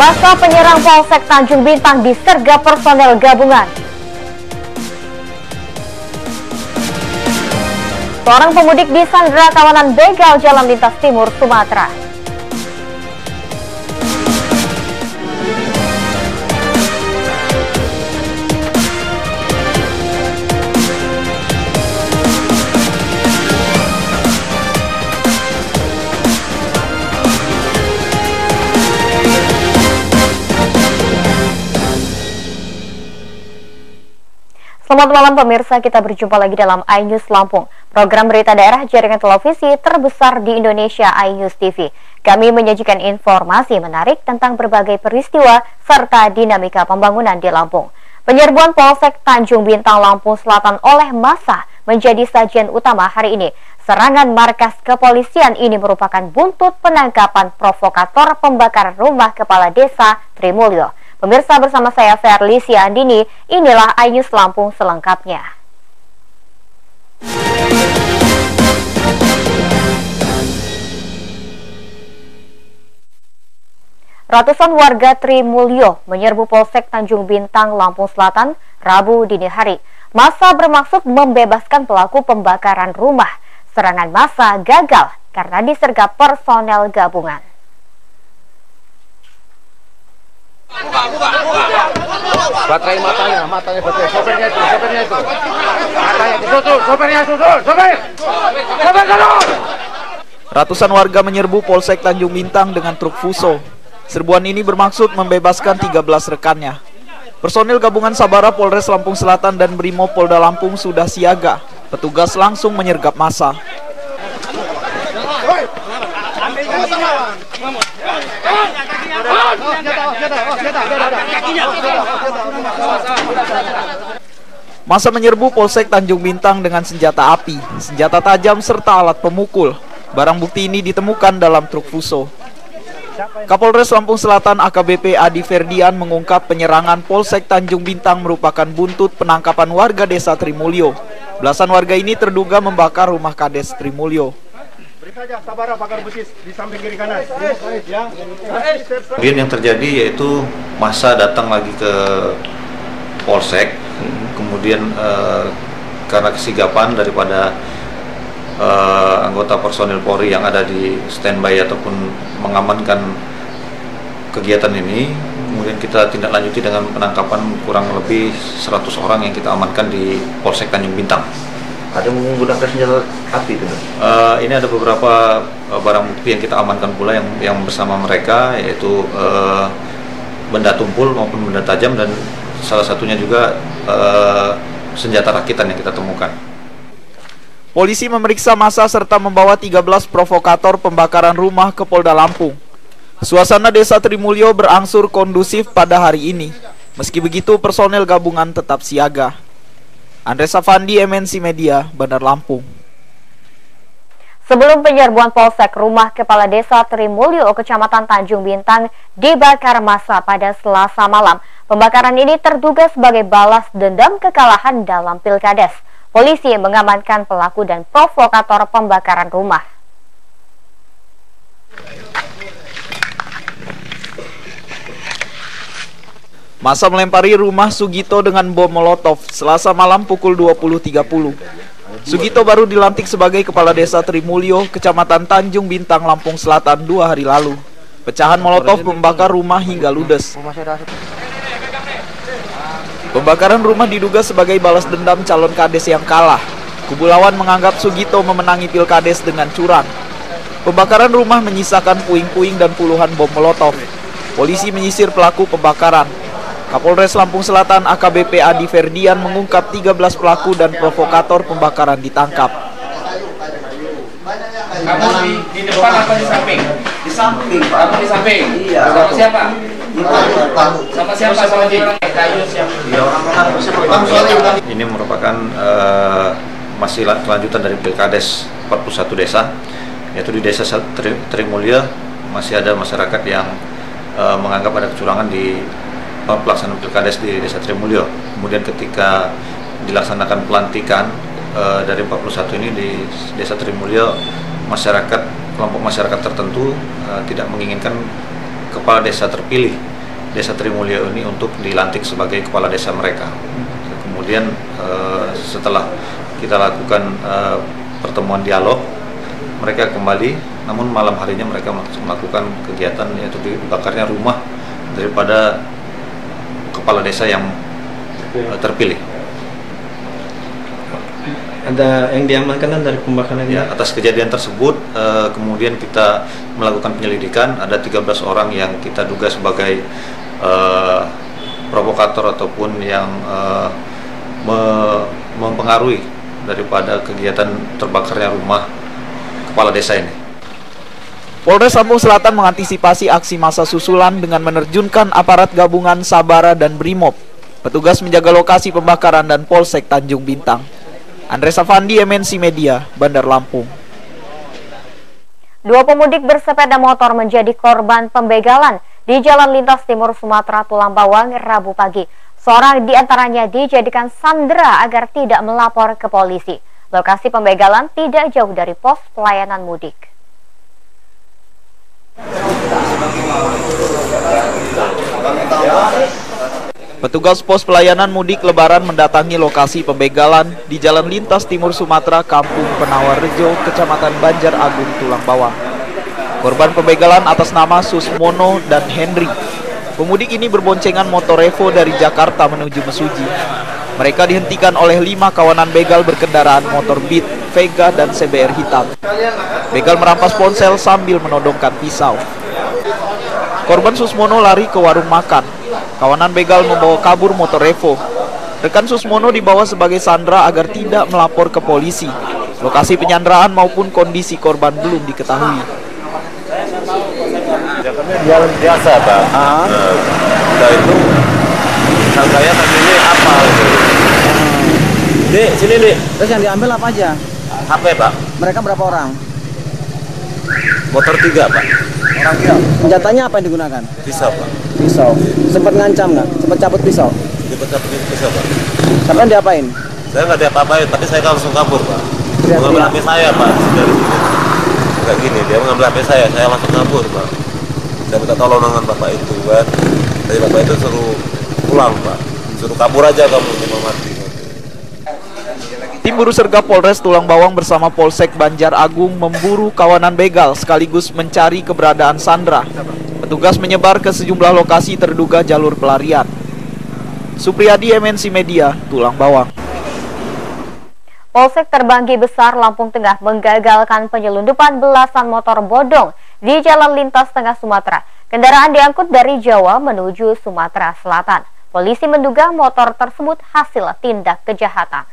Masa penyerang Polsek Tanjung Bintang disergap personel gabungan. Seorang pemudik disandra kawanan begal Jalan Lintas Timur, Sumatera. Selamat malam pemirsa, kita berjumpa lagi dalam iNews Lampung, program berita daerah jaringan televisi terbesar di Indonesia, iNews TV. Kami menyajikan informasi menarik tentang berbagai peristiwa serta dinamika pembangunan di Lampung. Penyerbuan Polsek Tanjung Bintang, Lampung Selatan oleh massa menjadi sajian utama hari ini. Serangan markas kepolisian ini merupakan buntut penangkapan provokator pembakaran rumah kepala desa Trimulyo. Pemirsa, bersama saya Ferlicia Andini, inilah iNews Lampung selengkapnya. Ratusan warga Trimulyo menyerbu Polsek Tanjung Bintang, Lampung Selatan, Rabu dini hari. Massa bermaksud membebaskan pelaku pembakaran rumah. Serangan massa gagal karena disergap personel gabungan. Baterai matanya baterai, sopirnya itu, matanya disusul, sopirnya susul, sopir turun. Ratusan warga menyerbu Polsek Tanjung Bintang dengan truk Fuso. Serbuan ini bermaksud membebaskan 13 rekannya. Personil gabungan Sabara Polres Lampung Selatan dan Brimob Polda Lampung sudah siaga. Petugas langsung menyergap massa. Massa menyerbu Polsek Tanjung Bintang dengan senjata api, senjata tajam serta alat pemukul. Barang bukti ini ditemukan dalam truk Fuso. Kapolres Lampung Selatan AKBP Adi Ferdian mengungkap penyerangan Polsek Tanjung Bintang merupakan buntut penangkapan warga desa Trimulyo. Belasan warga ini terduga membakar rumah Kades Trimulyo. Kemudian yang terjadi yaitu massa datang lagi ke Polsek, kemudian karena kesigapan daripada anggota personil Polri yang ada di standby ataupun mengamankan kegiatan ini, kemudian kita tindak lanjuti dengan penangkapan kurang lebih 100 orang yang kita amankan di Polsek Tanjung Bintang. Ada menggunakan senjata api itu? Ini ada beberapa barang bukti yang kita amankan pula yang bersama mereka, yaitu benda tumpul maupun benda tajam, dan salah satunya juga senjata rakitan yang kita temukan. Polisi memeriksa massa serta membawa 13 provokator pembakaran rumah ke Polda Lampung. Suasana desa Trimulyo berangsur kondusif pada hari ini. Meski begitu, personel gabungan tetap siaga. Andres Safandi, MNC Media, Bandar Lampung. Sebelum penyerbuan Polsek, rumah kepala desa Trimulyo, Kecamatan Tanjung Bintang, dibakar massa pada Selasa malam. Pembakaran ini terduga sebagai balas dendam kekalahan dalam Pilkades. Polisi mengamankan pelaku dan provokator pembakaran rumah. Massa melempari rumah Sugito dengan bom molotov Selasa malam pukul 20.30. Sugito baru dilantik sebagai kepala desa Trimulyo, Kecamatan Tanjung Bintang, Lampung Selatan 2 hari lalu. Pecahan molotov membakar rumah hingga ludes. Pembakaran rumah diduga sebagai balas dendam calon kades yang kalah. Kubu lawan menganggap Sugito memenangi Pilkades dengan curang. Pembakaran rumah menyisakan puing-puing dan puluhan bom molotov. Polisi menyisir pelaku pembakaran. Kapolres Lampung Selatan AKBP Adi Ferdian mengungkap 13 pelaku dan provokator pembakaran ditangkap. Kamu di depan atau di samping? Di samping. Kamu di samping? Iya. Sama siapa? Sama siapa? Sama dia kayu siapa? Ini merupakan masih kelanjutan dari Pilkades 41 desa, yaitu di desa Trimulyo masih ada masyarakat yang menganggap ada kecurangan di pelaksanaan Pilkades di desa Trimulyo. Kemudian ketika dilaksanakan pelantikan dari 41 ini di desa Trimulyo, kelompok masyarakat tertentu tidak menginginkan kepala desa terpilih Desa Trimulyo ini untuk dilantik sebagai kepala desa mereka. Kemudian setelah kita lakukan pertemuan dialog, mereka kembali, namun malam harinya mereka melakukan kegiatan yaitu dibakarnya rumah daripada kepala desa yang terpilih. Ada yang diamankan dari pembakaran ini? Ya, atas kejadian tersebut kemudian kita melakukan penyelidikan. Ada 13 orang yang kita duga sebagai provokator ataupun yang mempengaruhi daripada kegiatan terbakarnya rumah kepala desa ini. Polres Lampung Selatan mengantisipasi aksi massa susulan dengan menerjunkan aparat gabungan Sabara dan Brimob. Petugas menjaga lokasi pembakaran dan Polsek Tanjung Bintang. Andres Afandi, MNC Media, Bandar Lampung. Dua pemudik bersepeda motor menjadi korban pembegalan di Jalan Lintas Timur Sumatera Tulang Bawang Rabu pagi. Seorang di antaranya dijadikan sandera agar tidak melapor ke polisi. Lokasi pembegalan tidak jauh dari pos pelayanan mudik. Petugas pos pelayanan mudik Lebaran mendatangi lokasi pembegalan di Jalan Lintas Timur Sumatera, Kampung Penawarrejo, Kecamatan Banjar Agung, Tulang Bawang. Korban pembegalan atas nama Susmono dan Henry. Pemudik ini berboncengan motor Revo dari Jakarta menuju Mesuji. Mereka dihentikan oleh 5 kawanan begal berkendaraan motor Beat, Vega, dan CBR hitam. Begal merampas ponsel sambil menodongkan pisau. Korban Susmono lari ke warung makan. Kawanan begal membawa kabur motor Revo. Rekan Susmono dibawa sebagai sandera agar tidak melapor ke polisi. Lokasi penyanderaan maupun kondisi korban belum diketahui. Jalan biasa, Pak. Nah, itu sangkanya tadinya apa gitu. Dek, sini, Dek. Terus yang diambil apa aja? HP, Pak. Mereka berapa orang? Motor 3, Pak. Orang 3. Senjatanya apa yang digunakan? Pisau, Pak. Pisau. Sempat ngancam nggak? Sempat cabut pisau? Dipecah pisau, Pak. Sampai diapain? Saya nggak diapa-apain, tapi saya langsung kabur, Pak. Mengambil HP saya, Pak. Dari sini. Kayak gini, dia mengambil HP saya langsung kabur, Pak. Saya minta tolong dengan Bapak itu, kan. Tapi Bapak itu suruh pulang, Pak. Suruh kabur aja kamu, cuma mati. Tim Buru Sergap Polres Tulang Bawang bersama Polsek Banjar Agung memburu kawanan begal sekaligus mencari keberadaan sandera. Petugas menyebar ke sejumlah lokasi terduga jalur pelarian. Supriyadi, MNC Media, Tulang Bawang. Polsek Terbanggi Besar, Lampung Tengah menggagalkan penyelundupan belasan motor bodong di Jalan Lintas Tengah Sumatera. Kendaraan diangkut dari Jawa menuju Sumatera Selatan. Polisi menduga motor tersebut hasil tindak kejahatan.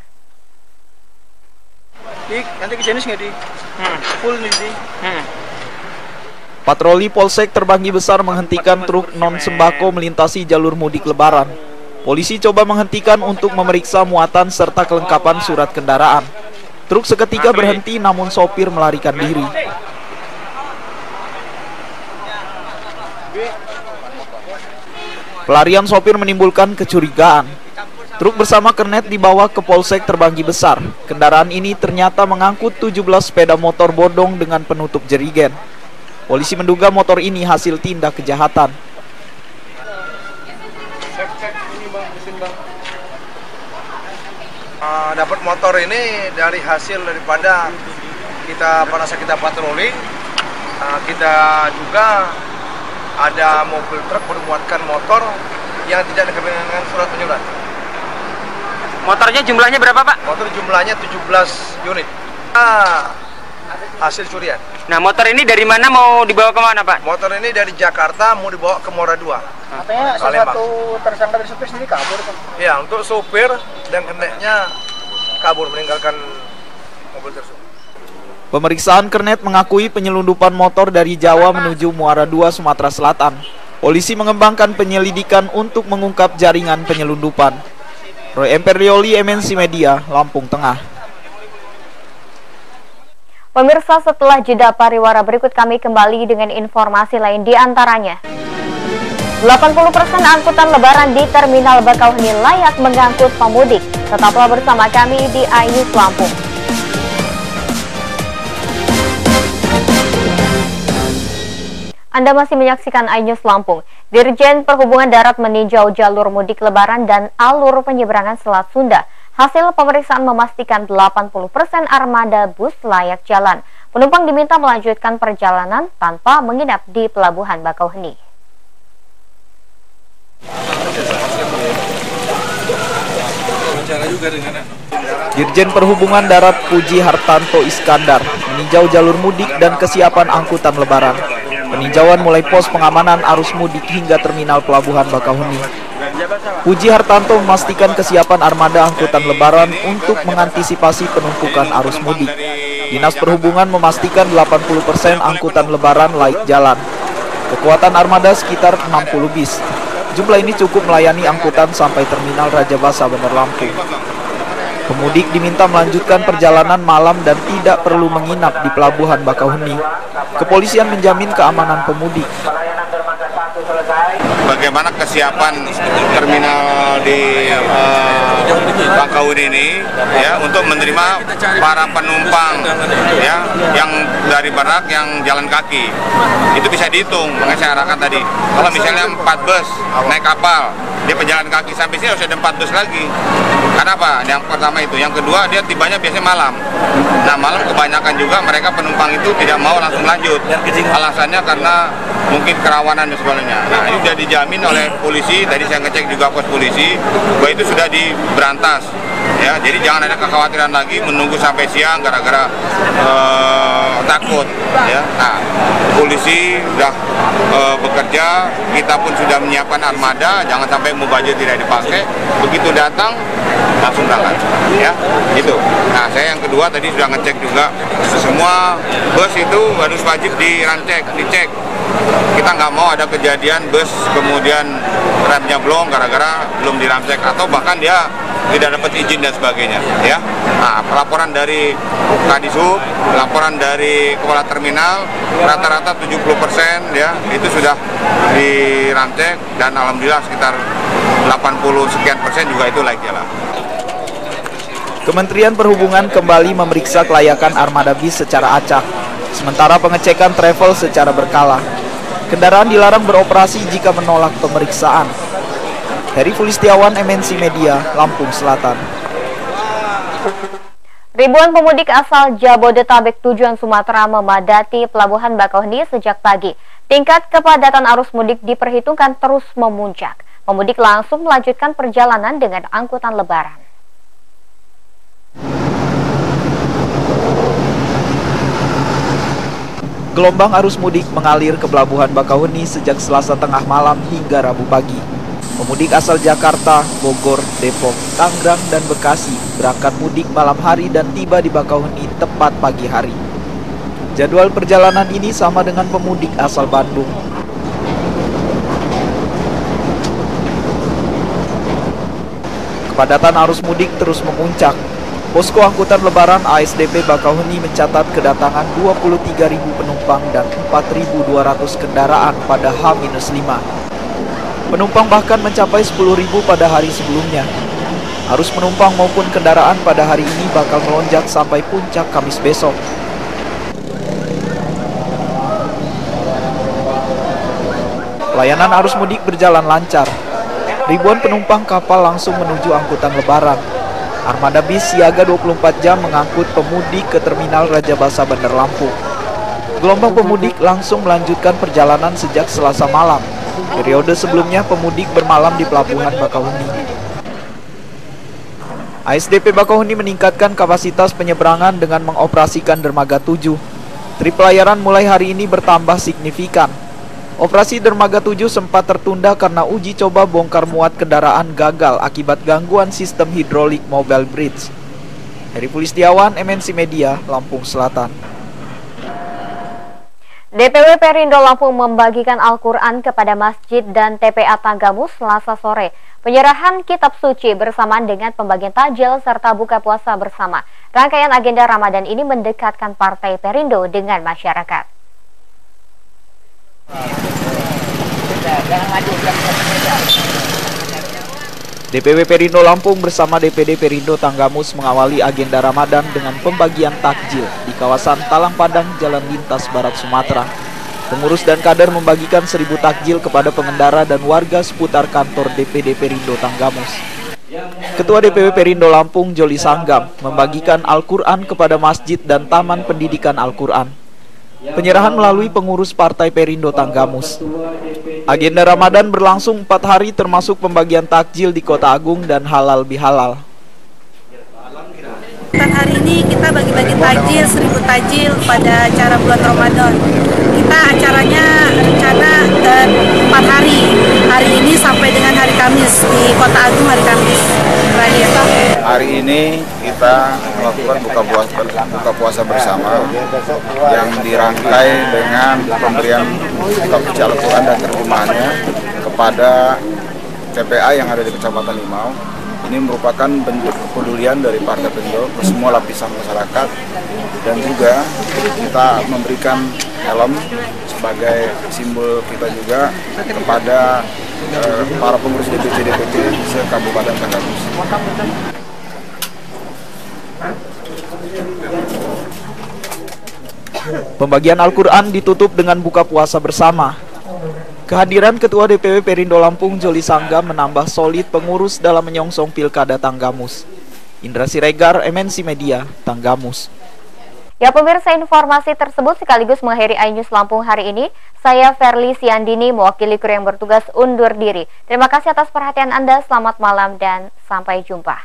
Nanti kejenis nggak di? Full nih di. Patroli Polsek Terbanggi Besar menghentikan truk non-sembako melintasi jalur mudik Lebaran. Polisi coba menghentikan untuk memeriksa muatan serta kelengkapan surat kendaraan. Truk seketika berhenti namun sopir melarikan diri. Pelarian sopir menimbulkan kecurigaan. Truk bersama kernet dibawa ke Polsek Terbanggi Besar. Kendaraan ini ternyata mengangkut 17 sepeda motor bodong dengan penutup jerigen. Polisi menduga motor ini hasil tindak kejahatan. Dapat motor ini dari hasil daripada pada saat kita patroli, kita juga ada mobil truk bermuatkan motor yang tidak dengan surat menyurat. Motornya jumlahnya berapa, Pak? Motor jumlahnya 17 unit. Hasil curian. Nah, motor ini dari mana mau dibawa ke mana, Pak? Motor ini dari Jakarta mau dibawa ke Muara 2. Katanya salah satu tersangka dari sopir sendiri kabur kan? Ya, untuk sopir dan keneknya kabur meninggalkan mobil tersebut. Pemeriksaan kernet mengakui penyelundupan motor dari Jawa menuju Muara 2, Sumatera Selatan. Polisi mengembangkan penyelidikan untuk mengungkap jaringan penyelundupan. Roy Emperioli, MNC Media, Lampung Tengah. Pemirsa, setelah jeda pariwara berikut kami kembali dengan informasi lain, di antaranya 80% angkutan lebaran di Terminal Bakauheni layak mengangkut pemudik. Tetaplah bersama kami di iNews Lampung. Anda masih menyaksikan iNews Lampung. Dirjen Perhubungan Darat meninjau jalur mudik Lebaran dan alur penyeberangan Selat Sunda. Hasil pemeriksaan memastikan 80% armada bus layak jalan. Penumpang diminta melanjutkan perjalanan tanpa menginap di Pelabuhan Bakauheni. Dirjen Perhubungan Darat Puji Hartanto Iskandar meninjau jalur mudik dan kesiapan angkutan Lebaran. Peninjauan mulai pos pengamanan arus mudik hingga terminal Pelabuhan Bakauheni. Puji Hartanto memastikan kesiapan armada angkutan Lebaran untuk mengantisipasi penumpukan arus mudik. Dinas Perhubungan memastikan 80% angkutan Lebaran layak jalan. Kekuatan armada sekitar 60 bis. Jumlah ini cukup melayani angkutan sampai terminal Raja Basa Bandar Lampung. Pemudik diminta melanjutkan perjalanan malam dan tidak perlu menginap di Pelabuhan Bakauheni. Kepolisian menjamin keamanan pemudik. Bagaimana kesiapan terminal di Bakauheni ini ya untuk menerima para penumpang ya yang dari Barak yang jalan kaki. Itu bisa dihitung, makanya saya arahkan tadi. Kalau misalnya 4 bus naik kapal, dia pejalan kaki sampai sini harus ada 4 bus lagi. Kenapa? Yang pertama itu, yang kedua dia tibanya biasanya malam. Nah malam kebanyakan juga mereka penumpang itu tidak mau langsung lanjut. Alasannya karena mungkin kerawanan dan sebagainya. Nah ini sudah dijamin oleh polisi. Tadi saya ngecek juga pos polisi bahwa itu sudah diberantas. Ya, jadi jangan ada kekhawatiran lagi menunggu sampai siang gara-gara takut. Ya, nah polisi sudah bekerja, kita pun sudah menyiapkan armada, jangan sampai mubazir tidak dipakai. Begitu datang langsung berangkat, ya, gitu. Nah, saya yang kedua tadi sudah ngecek juga semua bus itu harus wajib dicek. Kita nggak mau ada kejadian bus kemudian remnya blong gara-gara belum diramcek atau bahkan dia tidak dapat izin dan sebagainya, ya. Nah, laporan dari Kadisub, laporan dari kepala terminal rata-rata 70% ya itu sudah diramcek dan alhamdulillah sekitar 80 sekian persen juga itu layak jalan. Kementerian Perhubungan kembali memeriksa kelayakan armada bis secara acak, sementara pengecekan travel secara berkala. Kendaraan dilarang beroperasi jika menolak pemeriksaan. Heri Fulistiawan, MNC Media, Lampung Selatan. Ribuan pemudik asal Jabodetabek tujuan Sumatera memadati Pelabuhan Bakauheni sejak pagi. Tingkat kepadatan arus mudik diperhitungkan terus memuncak. Pemudik langsung melanjutkan perjalanan dengan angkutan Lebaran. Gelombang arus mudik mengalir ke Pelabuhan Bakauheni sejak Selasa tengah malam hingga Rabu pagi. Pemudik asal Jakarta, Bogor, Depok, Tangerang, dan Bekasi berangkat mudik malam hari dan tiba di Bakauheni tepat pagi hari. Jadwal perjalanan ini sama dengan pemudik asal Bandung. Kepadatan arus mudik terus memuncak. Posko angkutan Lebaran ASDP Bakauheni mencatat kedatangan 23.000 penumpang dan 4.200 kendaraan pada H-5. Penumpang bahkan mencapai 10.000 pada hari sebelumnya. Arus penumpang maupun kendaraan pada hari ini bakal melonjak sampai puncak Kamis besok. Pelayanan arus mudik berjalan lancar. Ribuan penumpang kapal langsung menuju angkutan Lebaran. Armada bis siaga 24 jam mengangkut pemudik ke terminal Raja Basa Bandar Lampung. Gelombang pemudik langsung melanjutkan perjalanan sejak Selasa malam. Periode sebelumnya pemudik bermalam di Pelabuhan Bakauheni. ASDP Bakauheni meningkatkan kapasitas penyeberangan dengan mengoperasikan dermaga 7. Trip pelayaran mulai hari ini bertambah signifikan. Operasi dermaga 7 sempat tertunda karena uji coba bongkar muat kendaraan gagal akibat gangguan sistem hidrolik mobile bridge. Heri Fulistiawan, MNC Media, Lampung Selatan. DPW Perindo Lampung membagikan Al-Quran kepada masjid dan TPA Tanggamus Selasa sore. Penyerahan kitab suci bersamaan dengan pembagian takjil serta buka puasa bersama. Rangkaian agenda Ramadan ini mendekatkan Partai Perindo dengan masyarakat. DPW Perindo Lampung bersama DPD Perindo Tanggamus mengawali agenda Ramadan dengan pembagian takjil di kawasan Talang Padang, Jalan Lintas Barat Sumatera. Pengurus dan kader membagikan 1.000 takjil kepada pengendara dan warga seputar kantor DPD Perindo Tanggamus. Ketua DPW Perindo Lampung, Joli Sanggam, membagikan Al-Quran kepada masjid dan taman pendidikan Al-Quran. Penyerahan melalui pengurus Partai Perindo Tanggamus. Agenda Ramadan berlangsung 4 hari termasuk pembagian takjil di Kota Agung dan halal bihalal. Hari ini kita bagi-bagi takjil, 1.000 takjil pada acara bulan Ramadan. Kita acaranya rencana 4 hari. Hari ini sampai dengan hari Kamis di Kota Agung hari Kamis. Hari ini kita melakukan buka puasa bersama yang dirangkai dengan pemberian kitab suci Al-Quran dan terjemahannya kepada TPA yang ada di Kecamatan Limau. Ini merupakan bentuk kepedulian dari Partai Perindo ke semua lapisan masyarakat, dan juga kita memberikan helm sebagai simbol kita juga kepada para pengurus DPD se-Kabupaten Tanggamus. Pembagian Al-Quran ditutup dengan buka puasa bersama. Kehadiran Ketua DPW Perindo Lampung, Joli Sanggam, menambah solid pengurus dalam menyongsong Pilkada Tanggamus. Indra Siregar, MNC Media, Tanggamus. Ya pemirsa, informasi tersebut sekaligus mengakhiri iNews Lampung hari ini. Saya Verly Siandini, mewakili kru yang bertugas undur diri. Terima kasih atas perhatian Anda, selamat malam dan sampai jumpa.